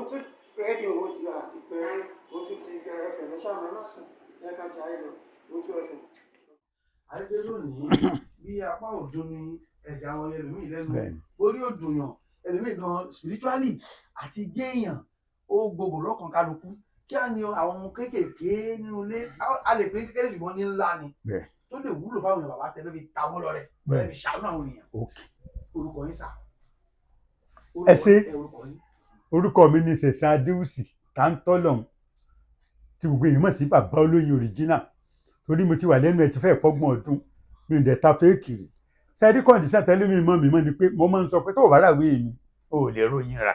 òun tún rédíò owó ti àti pé òun tún ti ẹfẹ̀ lẹ́sàmọ́ ẹ má sùn ẹ ká jà ẹ lọ òun tún ẹfẹ̀. àìpé lónìí bí apá òdo ni ẹ̀sẹ̀ àwọn ẹlòmíì lẹ́nu orí òdùnyàn ẹlòmíì gan spiritually àti géèyàn ó gbogbo lọ́kàn kálukú kí á ní àwọn ohun kéékèèké nínú ilé a lè pé kékeré ṣùgbọ́n ní ńlá ni tó lè wúlò fáwọn èèyàn bàbá tẹ́lẹ̀ fi ta wọ́n lọ́rẹ tẹ́lẹ̀ fi ṣàánú àwọn èèyàn. orúkọ yín sà. ẹ ṣe orúkọ mi ní Sẹ̀san Adéwùsì Táńtọ́lọ́hun tí gbogbo èèyàn mọ̀ sí bàbá olóyin original torí mo ti wà lẹ́nu ẹ̀ ti fẹ́ pọ́gbọ̀n ọdún mi ò dẹ̀ ta fẹ́ẹ̀kì rí sẹ́ẹ̀dí kọ́ndíṣàn tẹ́lẹ̀ mi mọ́ ni pé mo máa ń sọ pé tó o bá rà wé mi o ò lè ròyìn rà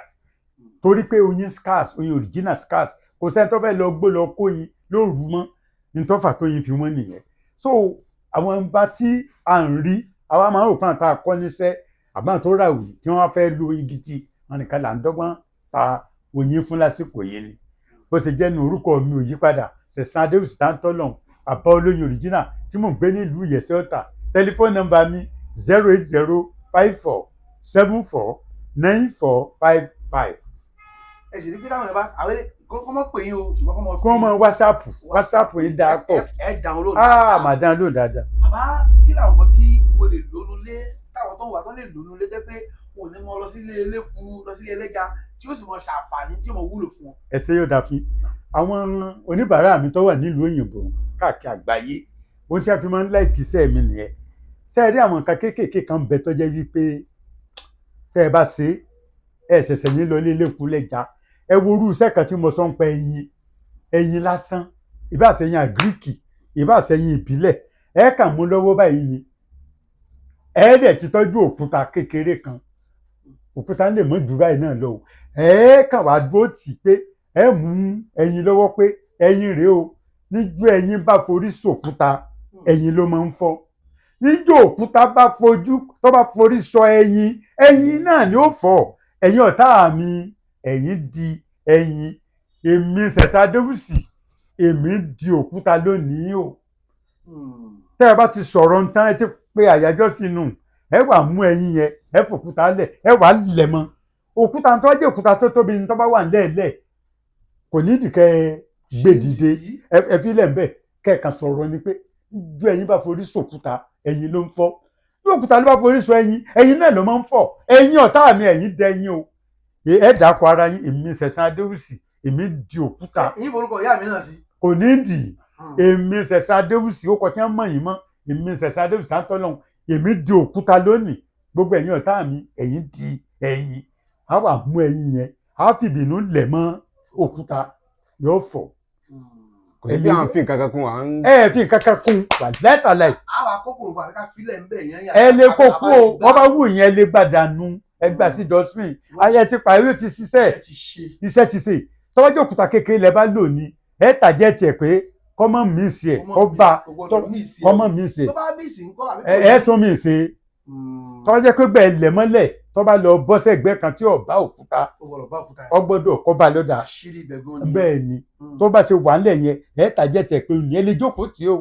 torí pé oyin scarce oyin original scarce kò sẹ́ni tó fẹ́ lọ gbó lọ kóyin lóru mọ́ nítọ́fà tóyin fi wọ́n nìyẹn so àwọn ìgbà tí à ń rí àwa máa ń rò pé àwọn tá a kọ́ níṣẹ́ àbáwọn tó rà wí tí wọ́n fẹ́ lo igi tí wọn nìkan là ń dọ́gbọ́n ta oyin fún lásìkò yìí ni bó ṣe jẹ́ nu orúkọ mi ò yí padà Sẹ̀san Adéwùsì Táńtọ́lọ́hun bàbá olóyin original tí mò ń gbé nílùú Ìyẹ̀sẹ̀ Ọ̀tà tẹlifóònù nọ́mbà mi 08054749455. ẹ sì ní pé táwọn ẹ bá àwọn kọ́ mọ́ pè yín o ṣùgbọ́n kọ́ mọ́ fi kọ́ mọ́ wásaàpù yìí dáa pọ̀ ẹ dáhùn lónìí. màá dáhùn lónìí dáadáa. bàbá kí làwọn kan tí o lè lónú lé táwọn tó ń wà tó lè lónú lé jẹ́ pé wọn ò ní mọ lọ sílé eléku lọ sílé ẹlẹ́ja tí ó sì mọ ṣàǹfààní tí ó mọ wúlò fún wọn. ẹ ṣe yóò dáa fún àwọn oníbàárà mi tó wà nílùú òyìnbó káàkiri àgbáyé ohun tí a fi máa ń láìkí iṣẹ́ mi nìyẹn ṣe é rí àwọn nǹkan kéékèèké kan bẹ tó jẹ́ wípé tẹ́ ẹ bá ṣe ẹ ṣẹ̀ṣẹ̀ ní lọ ilé eléku lẹ́ja ẹ wo irú iṣẹ́ kan tí mo sọ ń pa ẹyin lásán ìbáṣẹ̀yìn àgíríkì ìbáṣẹ̀yìn ìbílẹ̀ ẹ kàn mú lọ́wọ́ báyìí ni ẹ dẹ̀ ti tọ́jú òkúta kékeré kan òkúta lè mọ́ jù báyìí náà lọ ẹ kàn wá dúró tì pé ẹ mú ẹyin lọ́wọ́ pé ẹyin rèé o níjọ́ ẹyin bá forí sòkúta ẹyin ló máa ń fọ́ níjọ́ òkúta bá forí sọ ẹyin náà ni ó fọ́ ẹ̀yin ọ̀tá mi ẹ̀yin di ẹyin èmi Sẹ̀san Adéwùsì èmi di òkúta lónìí o tẹ́ ẹ bá ti sọ̀rọ̀ ń tán ẹ ti pé àyájọ́ sínú ẹ wà mú ẹyin yẹn ẹ fòkúta lẹ̀ ẹ wà lẹ̀ mọ́ òkúta tó jẹ́ òkúta tó tóbi ní tó bá wà nílẹ̀ kò ní ìdíkẹ́ gbé dìde ẹ fi lẹ̀ ń bẹ̀ kẹ́ẹ̀kan sọ̀rọ̀ ni pé ju ẹyin bá forí sòkúta ẹyin ló ń fọ́ bí òkúta ló bá forí sọ ẹyin náà ló máa ń fọ́ ẹyin ọ̀tá mi ẹyin dẹyin o ẹ dàpọ̀ ara yín èmi Sẹ̀san Adéwùsì èmi di òkúta. èyí forúkọ ìyá mi náà sí. kò ní dì èmi Sẹ̀san Adéwùsì ó kọ tí wọ́n mọ̀ yín mọ́ èmi Sẹ̀san Adéwùsì Táńtọ́lọ́hun èmi di òkúta lónìí gbogbo ẹ̀yin ọ̀tá mi ẹ̀yin di ẹyin á wà mú ẹyin yẹn á fìbínú lẹ̀ mọ́ òkúta yóò fọ́. kò sí bí à ń fi nǹkan kan kún wa. ẹ fi nǹkan kan kún wà lẹ́tàlẹ́. àwa kókòrò fún àbíká fílẹ̀ ń bẹ̀ yẹn. ẹ lè kókó o wọ́n bá wù yẹn lè gbàdánù ẹgbà sí dustbin ayé ti parí ó ti ṣiṣẹ́ iṣẹ́ ti ṣe tọ́jú òkúta kékeré lẹ bá lò ní ẹ tàjẹ́ tiẹ̀ pé kọ́mọ́ mi sí ẹ̀ ọba kọ́mọ́ mi sí ẹ̀ ẹ tún mi sí tọ́jú pé bẹ́ẹ̀ lẹ̀ mọ́lẹ̀ tó bá lọ bọ́ sẹ́gbẹ́ kan tí ó bá òkúta ó gbọ́dọ̀ kó bá lọ́dà bẹ́ẹ̀ ni tó bá ṣe wà ńlẹ̀ yẹn ẹ tàjẹ́ tiẹ̀ pé ẹ lè jókòó tí ó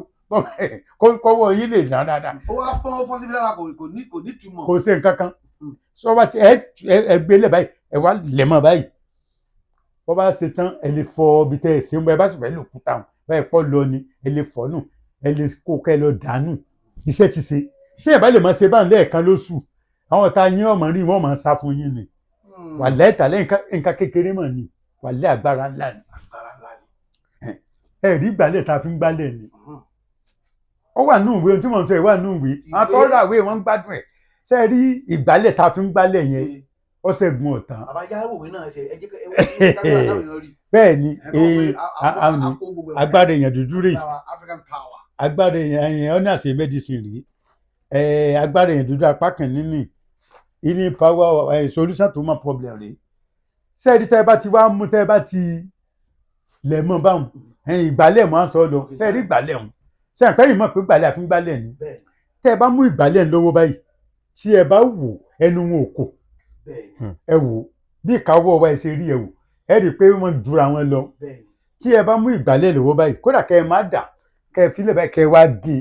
kọ́wọ́ yín lè rán dáadáa. ó wá fọ́n síbi lára kò ní túmọ̀. kò sí nǹkan kan sọ wá ti ẹ gbé lẹ̀ báyìí ẹ wá lẹ̀ mọ́ báyìí wọ́n bá ṣe tán ẹ lè fọ ibi tẹ́ ẹ ṣe ń bọ ẹ bá sì fẹ́ lòkúta báyìí pọ̀ lọ ni ẹ lè fọ́ nù ẹ lè kó kẹ́ ẹ lọ dànù iṣẹ́ ti ṣe ṣé ẹ bá lè máa ṣe báyìí lẹ́ẹ̀kan lóṣù àwọn ọ̀tá yín ọmọ rí wọ́n máa sá fún yín ni wàlẹ́ ìtàlẹ́ nǹkan kékeré mọ̀ ni wàlẹ́ agbára ńlá ni ẹ rí ìgbálẹ̀ tá a fi ń gbálẹ̀ ni ó wà nù ìwé ohun tí mò ń sọ ìwà nù ìwé àwọn tó rà ìwé wọn ń gbádùn ẹ̀ ṣe rí ìgbálẹ̀ tá a fi ń gbálẹ̀ yẹn ọ̀sẹ̀ gun ọ̀tán. àbájáwò náà ṣe ẹ jẹ́ bẹ́ẹ̀ ni agbára èèyàn dúdú rèé agbára èèyàn ọ̀nà àṣẹ medicine rèé agbára èèyàn dúdú apá kan nínú ìní power solution to my problem rèé sẹ́ẹ̀rí tẹ́ ẹ bá ti wá mú tẹ́ ẹ bá ti lẹ̀ mọ́ báwọn ìgbálẹ̀ mọ́ à ń sọ lọ sẹ́ẹ̀rí ìgbálẹ̀ ọ̀hún sẹ́ẹ̀pẹ́ yìí mọ̀ pé ìgbálẹ̀ àfi ń gbálẹ̀ ni tẹ́ ẹ bá mú ìgbálẹ̀ lọ́wọ́ báyìí tí ẹ bá wò ẹnu wọn ò kò ẹ wò bí ìkáwọ́ wa ẹ ṣe rí ẹ wò ẹ rí i pé wọ́n jura wọn lọ tí ẹ bá mú ìgbálẹ̀ lọ́wọ́ báyìí kódà kẹ́ ẹ má dà kẹ́ ẹ filẹ̀ báyìí kẹ́ ẹ wá gé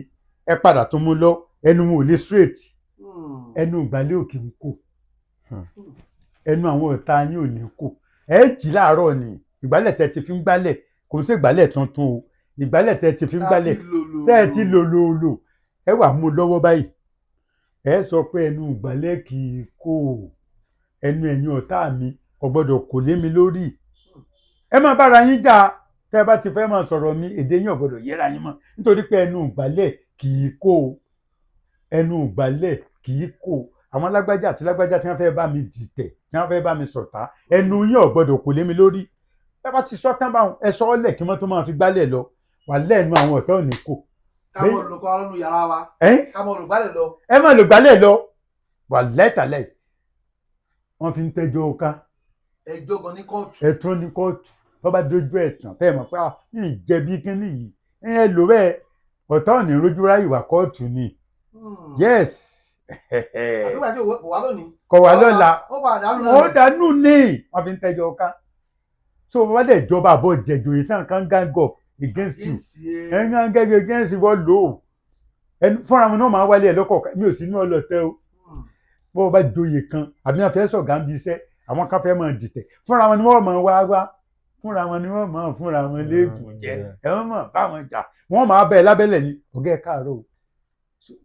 ẹ padà tó mú lọ ẹnu wọn ò lè straight ẹnu ìgbálẹ̀ òkè ń kò ẹnu àwọn ọ̀tá yín ò ní kò ẹ jì láàárọ̀ ni ìgbálẹ̀ tẹ́ ti fi ń gbálẹ̀ kò sí ìgbálẹ̀ tuntun o ìgbálẹ̀ tẹ́ ti fi ń gbálẹ̀ tẹ́ ti lò ẹ wà mú lọ́wọ́ báyìí ẹ sọ pé ẹnu ìgbálẹ̀ kì í kó ẹnu ẹ̀yin ọ̀tá mi kò gbọ́dọ̀ kò lé mi lórí ẹ má bára yín jà tẹ́ bá ti fẹ́ máa sọ̀rọ̀ mi èdè yín ò gbọ́dọ̀ yẹra yín mọ́ nítorí pé ẹnu ìgbálẹ̀ kì í kó ẹnu ìgbálẹ̀ kì í kó àwọn lágbájá àti lágbájá tí wọ́n fẹ́ bá mi dìtẹ̀ tí wọ́n fẹ́ bá mi sọ̀tá ẹnu yín ò gbọ́dọ̀ kò lé mi lórí ẹ bá ti sọ tán báwọn ẹ sọ ọ́ lẹ̀ kí wọ́n tó máa fi gbálẹ̀ lọ wà lẹ́nu àwọn ọ̀tá ò ní kò. káwọn olùkọ́ ọlọ́run yàrá wa káwọn olùgbálẹ̀ lọ. ẹ má lò gbálẹ̀ lọ wà lẹ́tàlẹ̀ wọ́n fi ń tẹ́jọ́ ọ̀ka. ẹjọ́ gan ní kóòtù. ẹ̀tún ní kóòtù tó bá dojú ẹ̀ tàn fẹ́ mọ̀ pé ń jẹ̀bi kínní yìí ẹ lò bẹ́ẹ̀ ọ̀tá ò ní rojú ráyè wà kóòtù ni. yes. àbúrò àti òwò wà lónìí. kọ̀ wá lọ́la ó dànù ní wọ́n fi ń tẹ́jọ́ ọ̀ka. so wọ́n dẹ̀ jọba àbọ̀ jẹ̀jọ̀ yìí tán kan gang up against you ẹ̀yìn gẹ́gẹ́ against wọ́n lò ó fúnra wọn náà máa wálé ẹ̀ lọ́kọ̀ọ̀kan mi ò sí ní ọlọ́tẹ́ o bó o bá joyè kan àbí wọn fẹ́ sọ̀gá ń bí iṣẹ́ àwọn kan fẹ́ máa dìtẹ̀ fúnra wọn ni wọ́n máa wá fúnra wọn ni wọ́n máa fúnra wọn léègùn jẹ ẹ̀wọ̀n máa bá wọn jà wọ́n máa bẹ̀ lábẹ́lẹ̀ ní ọ̀gá ẹ̀ káàárọ̀ o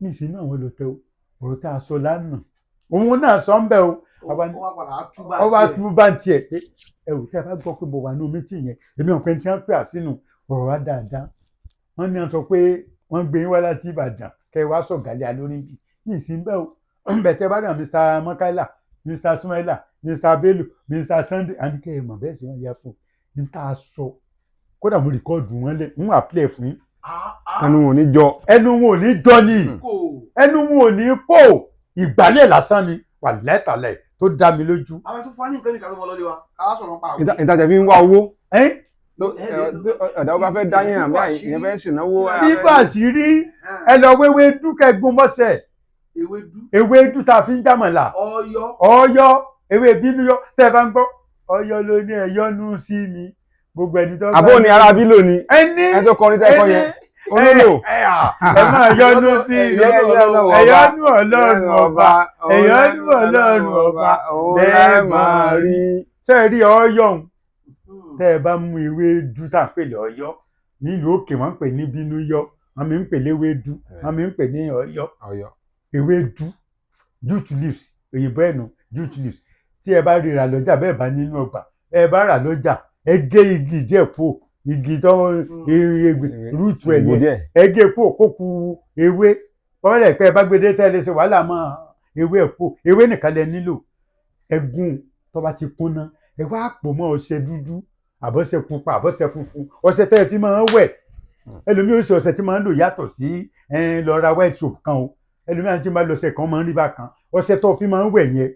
mi sì ní àwọn ọlọ́tẹ́ o ọ̀rọ̀ tá a sọ lánàá òun náà sọ ń bẹ̀ o ọba túbà ń tiẹ̀ pé ẹ ò tẹ́ ẹ bá gbọ́ pé mo wà ní omi tì yẹn èmi ò pẹ́ tí wọ́n pè á sínú ọ̀rọ̀ wa dáadáa wọ́n ní wọ́n sọ pé wọ́n gbé yín wá láti Ìbàdàn kẹ́ ẹ wá sọ̀gálẹ̀ alórí bí ní ìsìn bẹ́ẹ̀ o bẹ̀tẹ̀ bá dà Mr. Makaila Mr. Sumaila Mr. Bello Mr. Sunday àníkẹ́ ẹ̀ mọ̀ bẹ́ẹ̀ sì wọ́n yẹ fún un ní tá a sọ kódà mo rìkọ́ọ̀dù wọn lé ń àpilẹ̀ fún yín. ẹnu wọn ò ní jọ. ẹnu wọn ò ní jọ ni ẹnu wọn ò ní kó ìgbálẹ̀ lásán ni wà lẹ́tàlẹ̀ tó dá mi lójú. àwọn tó fún wa ní nǹkan nìkan tó mọ lọ́lé wa ká sọ̀rọ̀ nípa àwọn. ìtajà fi ń wá owó. ọ̀dà ó bá fẹ́ dáyìn àbí ìyẹn fẹ́ ṣìnáwó. bíbà sí rí ẹ lọ wéwé dúkẹ́ gún mọ́sẹ̀ ewédú tá a fi ń jàmọ̀là ọ̀yọ́ ewé bínú yọ tẹ́ ẹ bá ń gbọ́ ọ̀yọ́ ló ní ẹ̀yọ́nú sí mi gbogbo ẹni tó bá. àbó ni ara bí lónìí ẹ tó kọrin tẹ́ ẹ kọ yẹn olólo. ẹ máa yọ́nú sí ẹ̀yọ́nú ọlọ́run ọba ẹ̀yọ́nú ọlọ́run ọba lẹ́ẹ̀ máa rí tẹ́ ẹ rí ọ̀yọ́ òun tẹ́ ẹ bá mú ewédú tá a pè lọ́yọ́ nílùú òkè wọ́n ń pè ní bínú yọ wọ́n mi ń pè léwédú wọ́n mi ń pè ní ọ̀yọ́ ewédú jute leaves òyìnbó ẹ̀nù jute leaves tí ẹ bá rí ra lọ́jà bẹ́ẹ̀ bá nínú ọgbà ẹ bá rà lọ́jà ẹ gé igi díẹ̀ kúrò igi tó rúùtù ẹ̀yẹ ẹ gé kúrò kó ku ewé ọ̀rẹ́ pé ẹ bá gbé dé tẹ́lẹ̀ ṣe wàhálà mọ́ ewé ẹ̀ kúrò ewé nìkan lẹ nílò ẹgún tó bá ti kúnná ẹ wá pò mọ́ ọṣẹ dúdú àbọ̀ṣẹ pupa àbọ̀ṣẹ funfun ọṣẹ tẹ́ ẹ fi máa ń wẹ̀ ẹlòmíràn ṣe ọṣẹ tí máa ń lò yàtọ̀ sí lọ ra white soap kan o ẹlòmíràn tí máa ń lọ ọṣẹ kan máa ń rí bákan ọṣẹ tó fi máa ń wẹ̀ yẹn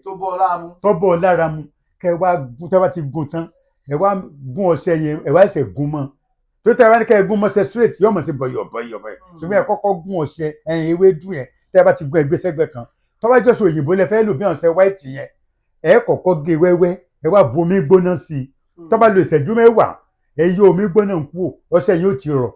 tó bọ́ ọ lára mu kẹ wá gún tẹ́ bá ti gún tán ẹ wá gún ọṣẹ yẹn ẹ wá ẹsẹ̀ gún mọ́ tó tẹ́ bá ní kẹ́ ẹ gún mọ́ṣẹ straight yóò mọ̀ sí bọ̀yọ̀ ṣùgbọ́n ẹ kọ́kọ́ gún ọṣẹ ewédú yẹn tẹ́ bá ti gún ẹgbẹ́ sẹ́gbẹ́ kan tó bá jọ́sọ òyìnbó lẹ fẹ́ lò bí ọṣẹ white yẹn ẹ kọ́kọ́ gé wẹ́wẹ́ ẹ wá bu omi gbóná sí i tó bá lo ìṣẹ́jú mẹ́wàá ẹ yọ omi gbóná kúrò ọṣẹ yóò ti rọ̀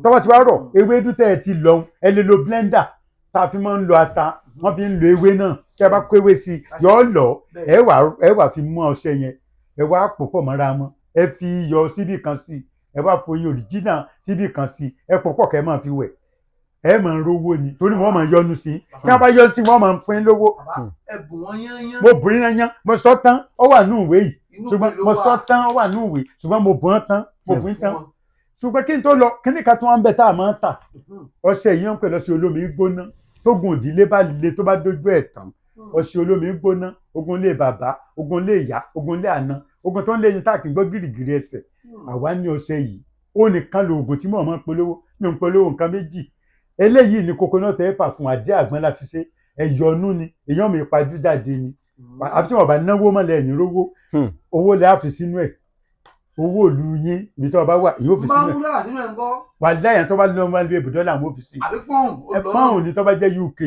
tó bá ti wá rọ̀ ewédú tẹ́ ẹ ti lọ ẹ lè lo blender tá a fi máa ń lo ata wọ́n fi ń lo ewé náà tẹ́ ẹ bá kó ewé sí i yọ lọ ẹ wá fi mú ọṣẹ yẹn ẹ wá pò pọ̀ mọ́ra wọn ẹ fi iyọ̀ síbì kan sí i ẹ wá foyín òrìjínà síbì kan sí i ẹ pò pọ̀ kẹ́ ẹ máa fi wẹ̀ ẹ máa ń rówó ni torí wọ́n máa yọnu sí i tí wọ́n bá yọ sí wọ́n máa ń fún yín lówó. mo bù yín yán mo sọ tán ó wà ní ìwé yìí ṣùgbọ́n mo sọ tán ó wà ní ìwé ṣùgbọ́n mo bù yín tán mo bù yín tán ṣùgbọ́n kí n tó lọ kíní kan tó wá ń bẹ tá a máa ń tà ọṣẹ yìí ń pè lọ́sẹ̀ olómi gbóná tó gun ìdílé bá le tó bá dójú ẹ̀ tán ọṣẹ olómi gbóná ogun lé bàbá ogun lé ìyá ogun lé àná ogun tó ń lé yín tá a kì í gbọ́ gìrìgìrì ẹsẹ̀ àwa ní ọṣẹ yìí ó nìkan lo oògùn tí mo máa ń polówó mi ò ń polówó nǹkan méjì eléyìí ni coconut pepper fún adé àgbọn la fi ṣe ẹyọnú ni èèyàn mi pajú jáde ni àfi tí wọn bá náwó mọ́lẹ̀ ní rówó owó lè àfi sínú ẹ̀ owó ìlú yín ibi tó bá wà yóò fi sínú ẹ̀ wà láyàn tó bá lọ wọn lé ibùdó làwọn ò fi sí pọ́ùn ní tó bá jẹ́ UK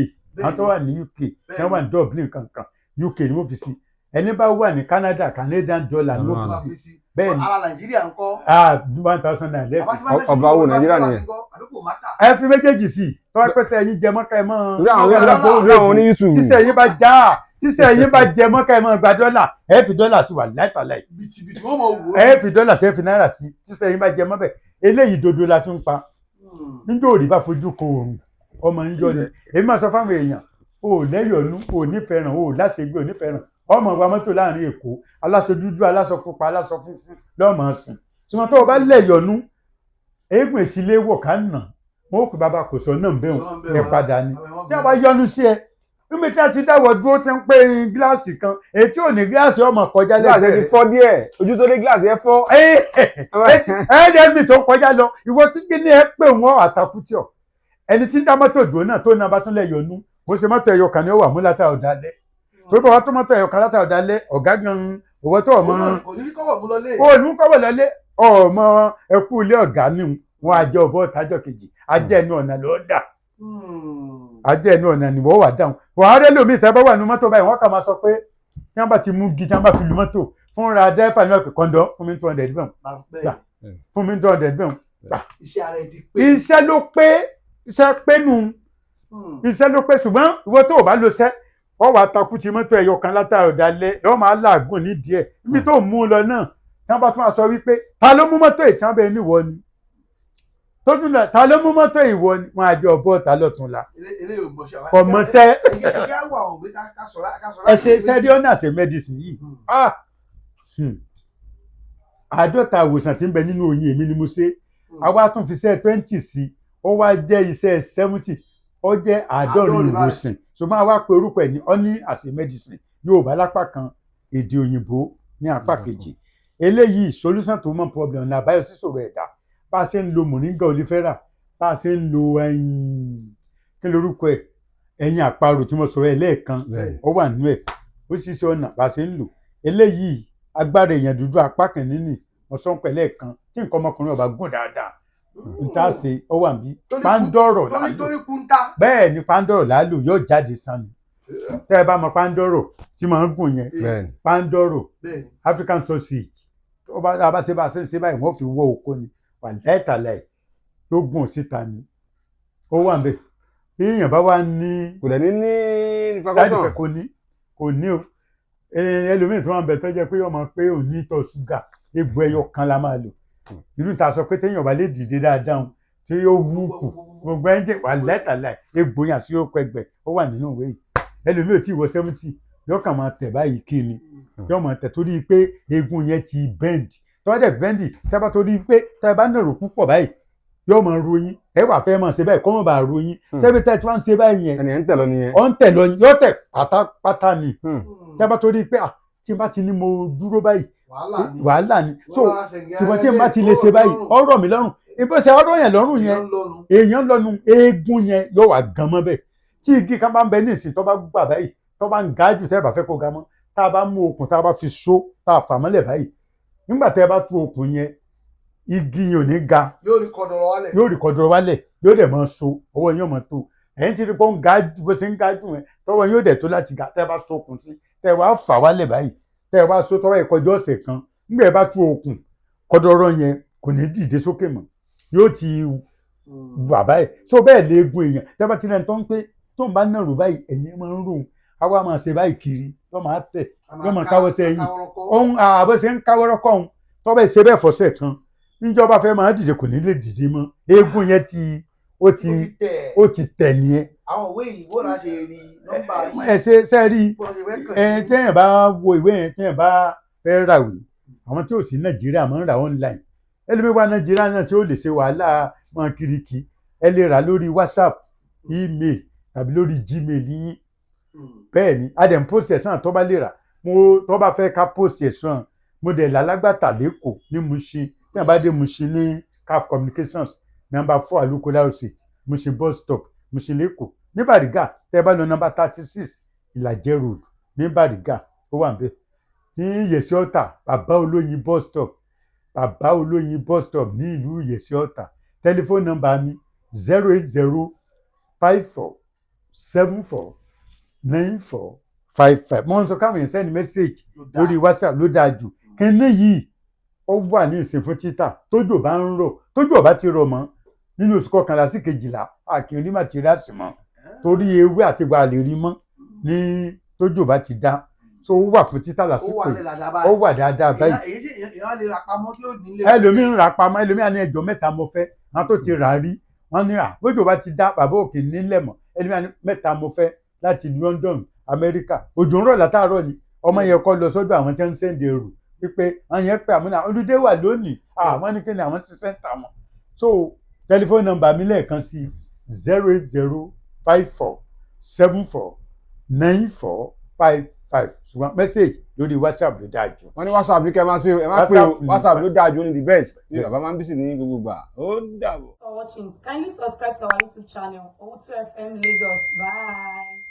àwọn tó wà ní UK tó wà ní Dublin kankan UK ni wọ́n fi sí ẹni bá wà ní Canada Canadian dollar ni wọ́n fi sí bẹ́ẹ̀ ni ara Nàìjíríà ń kọ́ 1000 naira lẹ́ẹ̀fi sí ọba wo Nàìjíríà nìyẹn ẹ fi méjèèjì sí tó wá pèsè ẹyin jẹ mọ́ká ẹ mọ́ rí àwọn ní YouTube tíṣẹ́ yín bá já tíṣẹ́ yín bá jẹ mọ́ ká ẹ máa gba dọ́là ẹ fi dọ́là sí wà láìtàláì bìtìbìtì wọ́n mọ̀ wò ó. ẹ fi dọ́là sí ẹ fi náírà sí tíṣẹ́ yín bá jẹ mọ́ bẹ́ẹ̀ eléyìí dodo la fi ń pa níjọ́ òrì bá fojú kan òòrùn ọmọ ń yọ ni èmi máa sọ fáwọn èèyàn o ò lẹ́yọ̀nú o ò nífẹ̀ẹ́ràn o ò láṣegbé o ò nífẹ̀ẹ́ràn ọmọ wa mọ́tò láàrin Èkó aláṣọ dúdú aláṣọ pupa aláṣọ funfun lọ́mọ sìn ṣùgbọ́n tó o bá lẹ́yọ̀nú eégún èsìlẹ̀ wọ̀ ká nà wọn ò pè bàbá kò sọ náà bẹ́ẹ̀ ẹ padà ni tí a bá yọnu sí ẹ níbi tí a ti dáwọ́ dúró tí ń pè gíláàsì kan èyí tí ò ní gíláàsì ọmọ kọjá gíláàsì lẹ́gbẹ̀ẹ́ ti fọ́ díẹ̀ ojú tó lé gíláàsì ẹ fọ́. ẹ̀ẹ́dẹ́gbì tó kọjá lọ ìwọ tí kí ni ẹ pè wọ́n àtàkùtì ọ̀ ẹni tí ń dá mọ́tò dùn náà tó náà bá tún lẹ̀ yọnu mo ṣe mọ́tò ẹ̀yọ kan ni ó wà mú látà ọ̀dálẹ̀ tó bá wà tó mọ́tò ẹ̀yọ kan látà ọ̀dálẹ̀ ọ̀gá gan owó tó ọmọ kọ́wọ̀ lọlé ọmọ ẹkú ilé ọ̀gá ni wọn àjẹ ọ̀bọ tájọ kejì ajẹ́ ẹnu ọ̀nà ló dà ajẹ́ ẹnu ọ̀nà ni wọ́n wà dáhùn buhari lómi ìtẹ́ bá wà ní mọ́tò báyìí wọ́n kà máa sọ pé tí wọ́n bá ti mú gi tí wọ́n bá fi lu mọ́tò fúnra dẹ́fà ní ọ̀pẹ̀ kọ́ńdọ̀ fún mi 200 bẹ́ẹ̀ fún mi 200 bẹ́ẹ̀ iṣẹ́ ló pé iṣẹ́ pé nù iṣẹ́ ló pé ṣùgbọ́n ìwọ tó o bá lo iṣẹ́ wọ́n wàá takú ti mọ́tò ẹ̀yọ kan látàrí ọ̀dàlẹ̀ lọ́wọ́ máa làágùn nídìí ẹ̀ níbi tó mú un lọ náà tí wọ́n bá tún wá sọ wípé ta ló mú mọ́tò ìtàn bẹ́ẹ̀ níwọ ni tó tún lọ ta ló mú mọ́tò ìwọ ni wọn àjọ ọ̀bọ ta lọ́tún la ọmọọṣẹ́ ẹsẹ̀ sẹ́ríọ́nà ṣe mẹ́dísìn yìí àádọ́ta àwòsàn tí ń bẹ nínú oyin èmi ni mo ṣe àwa tún fi iṣẹ́ 20 sí ó wá jẹ́ iṣẹ́ 70 ó jẹ́ àádọ́rin ìwòsàn ṣùgbọ́n àwa pe orúkọ ẹ̀ ní honey as a medicine Yorùbá lápá kan èdè òyìnbó ní apá kejì eléyìí solution to one problem ní àbáyọ sísòro ẹ̀dá bá a ṣe ń lo moringa olifera bá a ṣe ń lo kí lorúkọ ẹ̀ ẹ̀yìn àparò tí mo sọ̀rọ̀ ẹ̀ lẹ́ẹ̀kan ó wà nínú ẹ̀ ó sì ṣe ọ̀nà bá a ṣe ń lò eléyìí agbára èèyàn dúdú apá kan nínú ọ̀sán pẹ̀lẹ́ kan tí nǹkan ọmọkùnrin ọba gùn dáadáa nta ṣe ó wà bí pandoro lálò bẹ́ẹ̀ ni pandoro lálò yóò jáde sani tẹ́ ẹ bá mọ pandoro tí máa ń gùn yẹn pandoro African sausage tó bá ṣe bá ṣe báyìí wọ́n fi wọ́ oko ni wà lẹ́tàlẹ́ tó gùn síta ni ó wà bẹ́ẹ̀ bí èèyàn bá wà ní kò dẹ̀ ní side effect kò ní o ẹlòmíì tó wà ń bẹ tó jẹ́ pé ọmọ pé ò ní ìtọ̀ ṣúgà egbò ẹyọ kan la máa lò irú ta sọ pé téèyàn bá lè dìde dáadáa tí yóò wú kù gbogbo ẹ̀ ń jẹ́ wà lẹ́tàláì egbò yàn sí orúkọ ẹgbẹ́ ó wà nínú ìwé yìí ẹlòmíì ò tí ì wọ 70 yóò kàn máa tẹ̀ báyìí kí ni yóò máa tẹ̀ torí pé eegun yẹn ti bend tọ́wọ́ dẹ̀ bẹ́ndì tẹ́ bá torí pé tẹ́ bá nàró púpọ̀ báyìí yóò máa ròyìn ẹ wà fẹ́ máa ṣe báyìí kọ́ mọ̀ bá ròyìn ṣebí tẹ́ tí wọ́n ń ṣe báyìí yẹn ẹni ẹ̀ ń tẹ̀ lọ nìyẹn ọ̀ ń tẹ̀ lọ yóò tẹ̀ pátápátá ni tẹ́ bá torí pé tí n bá ti ní mo dúró báyìí wàhálà ni so ṣùgbọ́n tí n bá ti lè ṣe báyìí ọ̀rọ̀ mi lọ́rùn ibo ṣe ọ̀rọ̀ yẹn lọ́rùn yẹn èèyàn lọ́nu eegun yẹn yóò wà gan mọ́ bẹ́ẹ̀ tí igi kan bá ń bẹ ní ìsìn tó bá gbà báyìí tó bá ń ga jù tẹ́ ẹ bá fẹ́ kó ga mọ́ tá a bá mú okùn tá a bá fi so tá a fà mọ́lẹ̀ báyìí nígbà tẹ́ ẹ bá tú okùn yẹn igi yẹn ò ní ga yóò rí kọdọrọ wálẹ̀ yóò dẹ̀ máa so ọwọ́ yẹn máa tó ẹ̀yìn tí ó ń ga jù bó ṣe ń ga jù yẹn tọwọ́ yóò dẹ̀ tó láti ga tẹ́ ẹ bá so okùn sí tẹ́ ẹ wá fà wálẹ̀ báyìí tẹ́ ẹ wá so tọwọ́ ìkọjọ́ ọ̀sẹ̀ kan nígbà ẹ bá tú okùn kọdọrọ yẹn kò ní dìde sókè mọ́ yóò ti wà báyìí so bẹ́ẹ̀ léegun èèyàn tẹ́ bá ti rẹ̀ tó ń pé tó ń bá nàró báyìí ẹ̀yìn máa ń rò àwa máa ṣe báyìí kiri yóò máa tẹ̀ yóò máa káwọ́ sẹ́yìn ohun àbọ̀ ṣe ń káwọ́rọ́ kọ́ ohun tó bẹ́ẹ̀ ṣe bẹ́ẹ̀ fọ́sẹ̀ kan níjọba fẹ́ máa dìde kò ní lè dìde mọ́ eegun yẹn ó ti tẹ̀ nìyẹn. àwọn ìwé yìí wọ́n láti rí nọ́mbà yìí. ẹ ṣe sẹ́ẹ̀rí téèyàn bá wo ìwé yẹn téèyàn bá fẹ́ ràwé àwọn tí ò sí Nàìjíríà máa ń rà online ẹlòmíwá Nàìjíríà náà tí ó lè ṣe wàhálà máa kiriki ẹ lè rà lórí WhatsApp email tàbí lórí Gmail yín bẹ́ẹ̀ ni adam post ẹ̀ sàn tó bá lè rà tó bá fẹ́ ká post ẹ̀ sàn mo dẹ̀ lálágbàtà lẹ́kọ̀ọ́ ní Mushin tí a bá dé Mushin ní CAF Communications number 4 Alukola Street Mushin bus stop Mushin lẹ́kọ̀ọ́ ní Bariga tẹ́ bá lọ number 36 Ìlàjẹ road ní Bariga ó wà níbẹ̀ ní Yèsí Ọ̀tà bàbá olóyin bus stop ní ìlú Yèsí Ọ̀tà tẹlifóònù nọ́mbà mi 08054749455 mo ń sọ káwọn èèyàn send message lórí WhatsApp ló dáa jù kíní yìí ó wà ní ìsìn fún títà tójò bá ń rọ̀ tójò bá ti rọ̀ mọ́ nínú oṣù kọkànlá sí kejìlá àkìrí màtíríàsì mọ́ torí ewé àti ìgbà lè rí mọ́ ní tójò bá ti dá so ó wà fún títà ó lásìkò wà yìí lẹ̀ dáadáa ó báyìí wà dáadáa báyìí èyí tí èèyàn lè ra pamọ́ tí ó nílé ẹlòmíín rà pamọ́ ẹlòmíín ní ẹjọ́ mẹ́ta mo fẹ́ wọn tó ti rà á rí wọn ní bójú bá ti dá bàbá òkè nílẹ̀ mọ́ ẹlòmíín ní mẹ́ta mo fẹ́ láti London Amẹ́ríkà òjò ń rọ̀ látàárọ̀ ni ọmọ yẹn kọ́ lọ sọ́dọ̀ àwọn tí wọ́n ń sẹ́ndì èrò wípé àwọn yẹn pé àmúna olùdé wà lónìí àwọn ní kíni àwọn ti sẹ́ńtà wọn so tẹlifóònù nọ́mbà mi lẹ́ẹ̀kan sí 08054749455 ṣùgbọ́n mẹ́sẹ̀gì lórí WhatsApp ló dáa jù. wọ́n ní WhatsApp ní kẹ́ máa ṣe o ẹ má pé o WhatsApp ló dáa jù ní the best ní bàbá máa ń bí sí ní gbogbo gbà ó dàbọ̀. For watching, kindly subscribe to our YouTube channel, Owutu FM Lagos. Bye.